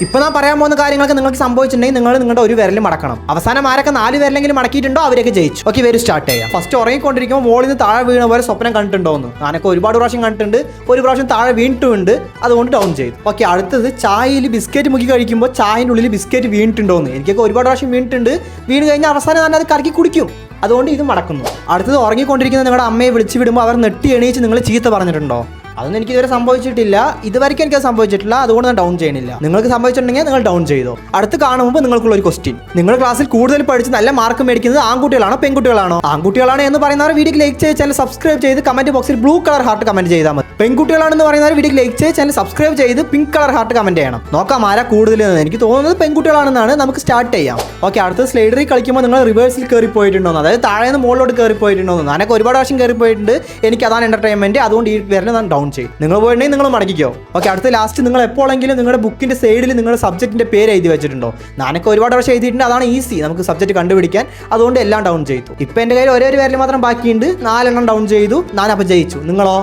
ഇപ്പൊ ഞാൻ പറയാൻ പോകുന്ന കാര്യങ്ങളൊക്കെ നിങ്ങൾക്ക് സംഭവിച്ചിട്ടുണ്ടെങ്കിൽ നിങ്ങൾ നിങ്ങളുടെ ഒരു വിരൽ മടക്കണം. അവസാനം ആരൊക്കെ 4 വിരലെങ്കിലും മടക്കിയിട്ടുണ്ടോ അവരൊക്കെ ജയിച്ചു. ഓക്കെ, വരും സ്റ്റാർട്ട് ചെയ്യാം. ഫസ്റ്റ് ഉറങ്ങിക്കൊണ്ടിരിക്കുമ്പോൾ മോളിൽ നിന്ന് താഴെ വീണ പോലെ സ്വപ്നം കണ്ടിട്ടുണ്ടോ എന്ന്. ഞാനൊക്കെ ഒരുപാട് പ്രാവശ്യം കണ്ടിട്ടുണ്ട്. ഒരു പ്രാവശ്യം താഴെ വീണിട്ടുണ്ട്, അതുകൊണ്ട് ഡൗൺ ചെയ്തു. ഓക്കെ, അടുത്തത് ചായയിൽ ബിസ്ക്കറ്റ് മുക്കി കഴിക്കുമ്പോൾ ചായൻ്റെ ഉള്ളിൽ ബിസ്ക്കറ്റ് വീണിട്ടുണ്ടോ എന്ന്. എനിക്കൊക്കെ ഒരുപാട് പ്രാവശ്യം വീണിട്ടുണ്ട്. വീണ് കഴിഞ്ഞാൽ അവസാനം ഞാൻ അത് കറക്കി കുടിക്കും, അതുകൊണ്ട് ഇത് മടക്കുന്നു. അടുത്തത് ഉറങ്ങിക്കൊണ്ടിരിക്കുന്ന നിങ്ങളുടെ അമ്മയെ വിളിച്ചു വിടുമ്പോൾ അവർ നെട്ടി എണീച്ച് നിങ്ങൾ ചീത്ത പറഞ്ഞിട്ടുണ്ടോ? അതൊന്നും എനിക്ക് ഇതുവരെ സംഭവിച്ചിട്ടില്ല. ഇതുവരെയ്ക്കും എനിക്ക് സംഭവിച്ചിട്ടില്ല, അതുകൊണ്ട് ഞാൻ ഡൗൺ ചെയ്യണില്ല. നിങ്ങൾക്ക് സംഭവിച്ചിട്ടുണ്ടെങ്കിൽ നിങ്ങൾ ഡൗൺ ചെയ്തോ. അടുത്ത് കാണുമ്പോൾ നിങ്ങൾക്കുള്ള ഒരു ക്വസ്റ്റ്യൻ: നിങ്ങൾ ക്ലാസ്സിൽ കൂടുതൽ പഠിച്ച് നല്ല മാർക്ക് മേടിക്കുന്നത് ആൺകുട്ടികളാണോ പെൺകുട്ടികളാണോ? ആൺകുട്ടികളാണ് എന്ന് പറയുന്നവർ വീഡിയോക്ക് ലൈക്ക് ചെയ്ത് ചാനൽ സബ്സ്ക്രൈബ് ചെയ്ത് കമന്റ് ബോക്സിൽ ബ്ലൂ കളർ ഹാർട്ട് കമന്റ് ചെയ്താൽ മതി. പെൺകുട്ടികളാണെന്ന് പറയുന്നവർ വീഡിയോക്ക് ലൈക്ക് ചെയ്ത് ചാനൽ സബ്സ്ക്രൈബ് ചെയ്ത് പിങ്ക് കളർ ഹാർട്ട് കമന്റ് ചെയ്യണം. നോക്കാം ആരാ കൂടുതലെന്ന്. എനിക്ക് തോന്നുന്നത് പെൺകുട്ടികളാണെന്നാണ്. നമുക്ക് സ്റ്റാർട്ട് ചെയ്യാം. ഓക്കെ, അടുത്ത സ്ലൈഡറിൽ കളിക്കുമ്പോൾ നിങ്ങൾ റിവേഴ്സിൽ കയറി പോയിട്ടുണ്ടോ? അതായത് താഴെ നിന്ന് മുകളിലോട്ട് കയറി പോയിട്ടുണ്ടോ? ഞാനൊക്കെ ഒരുപാട് പ്രാവശ്യം കയറി പോയിട്ടുണ്ട്. എനിക്ക് അതാണ് എന്റർടൈൻമെന്റ്, അതുകൊണ്ട് ഈ പേരിൽ ഞാൻ ഡൗൺ ചെയ്യും. നിങ്ങൾ പോയിട്ടുണ്ടെങ്കിൽ നിങ്ങൾ മടക്കിക്കോ. ഓക്കെ, അടുത്ത ലാസ്റ്റ് നിങ്ങൾ എപ്പോഴെങ്കിലും നിങ്ങളുടെ ബുക്കിന്റെ സൈഡിൽ നിങ്ങളുടെ സബ്ജക്റ്റിന്റെ പേര് എഴുതി വെച്ചിട്ടുണ്ടോ? ഞാനൊക്കെ ഒരുപാട് പ്രാവശ്യം എഴുതിയിട്ടുണ്ട്. അതാണ് ഈസി നമുക്ക് സബ്ജക്റ്റ് കണ്ടുപിടിക്കാൻ, അതുകൊണ്ട് എല്ലാം ഡൗൺ ചെയ്തു. ഇപ്പം എൻ്റെ കയ്യിൽ ഒരേ ഒരു പേരിൽ മാത്രം ബാക്കിയുണ്ട്. 4 എണ്ണം ഡൗൺ ചെയ്തു. ഞാൻ അപ്പോൾ ജയിച്ചു. നിങ്ങളോ?